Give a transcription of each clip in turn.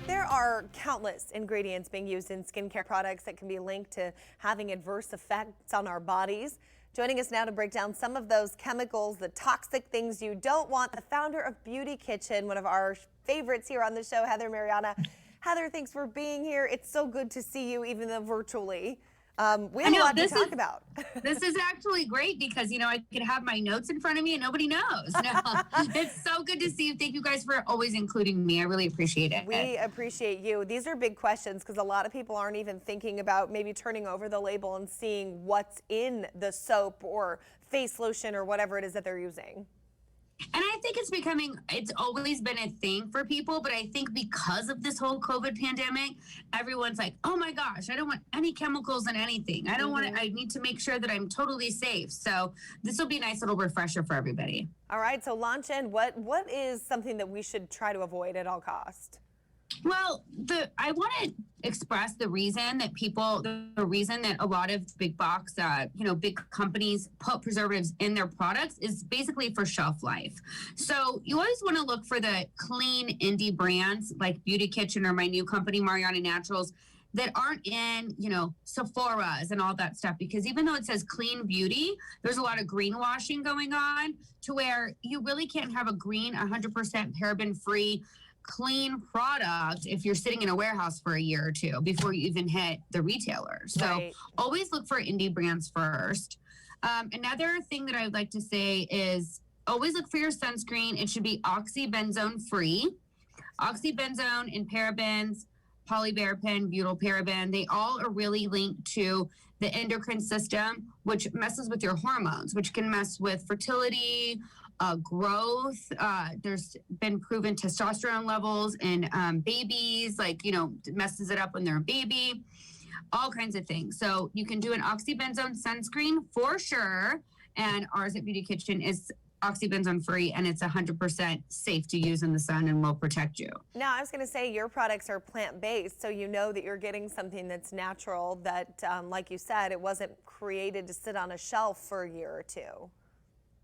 There are countless ingredients being used in skincare products that can be linked to having adverse effects on our bodies. Joining us now to break down some of those chemicals, the toxic things you don't want, the founder of Beauty Kitchen, one of our favorites here on the show, Heather Marianna. Heather, thanks for being here. It's so good to see you, even though virtually. We have a lot to talk about. This is actually great because, I could have my notes in front of me and nobody knows. No, it's so good to see you. Thank you guys for always including me. I really appreciate it. We appreciate you. These are big questions because a lot of people aren't even thinking about maybe turning over the label and seeing what's in the soap or face lotion or whatever it is that they're using. And I think it's always been a thing for people, but I think because of this whole COVID pandemic, everyone's like, oh my gosh, I don't want any chemicals in anything. I don't want to, I need to make sure that I'm totally safe. So this will be a nice little refresher for everybody. All right, so launch in. What is something that we should try to avoid at all cost? Well, I want to express the reason that a lot of big box, big companies put preservatives in their products is basically for shelf life. So you always want to look for the clean indie brands like Beauty Kitchen or my new company, Marianna Naturals, that aren't in, Sephora's and all that stuff. Because even though it says clean beauty, there's a lot of greenwashing going on to where you really can't have a green, 100% paraben-free, clean product if you're sitting in a warehouse for a year or two before you even hit the retailer. So always look for indie brands first. Another thing that I would like to say is always look for your sunscreen. It should be oxybenzone free. Oxybenzone and parabens, polyparaben, butylparaben, they all are really linked to the endocrine system, which messes with your hormones, which can mess with fertility, growth. There's been proven testosterone levels in babies, messes it up when they're a baby, all kinds of things. So you can do an oxybenzone sunscreen for sure. And ours at Beauty Kitchen is oxybenzone free, and it's 100% safe to use in the sun and will protect you. Now, I was going to say your products are plant-based, so you know that you're getting something that's natural that, like you said, it wasn't created to sit on a shelf for a year or two.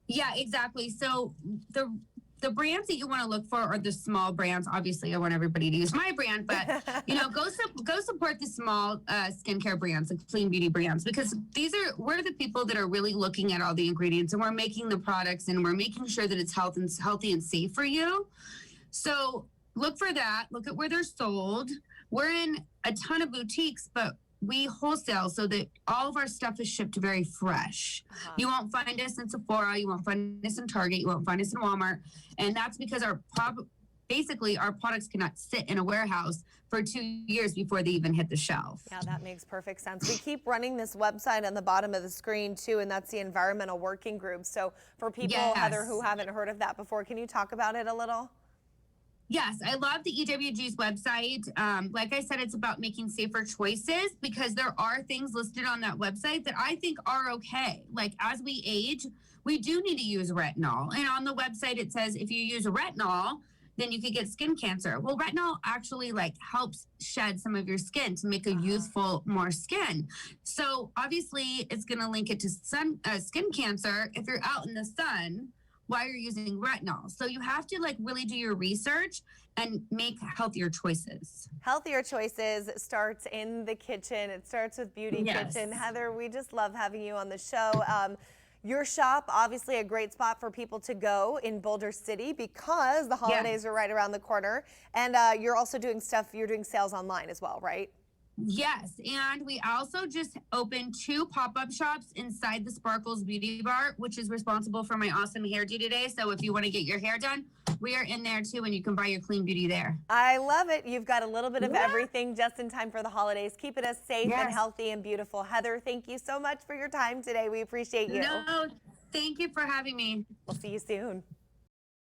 Yeah, exactly. So the brands that you want to look for are the small brands. Obviously, I want everybody to use my brand, but go support the small skincare brands, the clean beauty brands, because we're the people that are really looking at all the ingredients, and we're making the products, and we're making sure that it's healthy and safe for you. So look for that. Look at where they're sold. We're in a ton of boutiques, but we wholesale so that all of our stuff is shipped very fresh. You won't find us in Sephora, you won't find us in Target, you won't find us in Walmart. And that's because our products cannot sit in a warehouse for 2 years before they even hit the shelf. Yeah, that makes perfect sense. We keep running this website on the bottom of the screen too, and that's the Environmental Working Group. So for people, Heather, who haven't heard of that before, can you talk about it a little? Yes, I love the EWG's website. Like I said, it's about making safer choices because there are things listed on that website that I think are okay. Like as we age, we do need to use retinol. And on the website, it says if you use retinol, then you could get skin cancer. Well, retinol actually helps shed some of your skin to make a youthful, more skin. So obviously it's going to link it to skin cancer if you're out in the sun while you're using retinol. So you have to really do your research and make healthier choices. Healthier choices starts in the kitchen. It starts with Beauty Kitchen. Heather, we just love having you on the show. Your shop, obviously a great spot for people to go in Boulder City because the holidays are right around the corner. And you're also doing sales online as well, right? Yes, and we also just opened 2 pop-up shops inside the Sparkles Beauty Bar, which is responsible for my awesome hairdo today. So if you want to get your hair done, we are in there too, and you can buy your clean beauty there. I love it. You've got a little bit of everything just in time for the holidays. Keeping us safe and healthy and beautiful. Heather, thank you so much for your time today. We appreciate you. No, thank you for having me. We'll see you soon.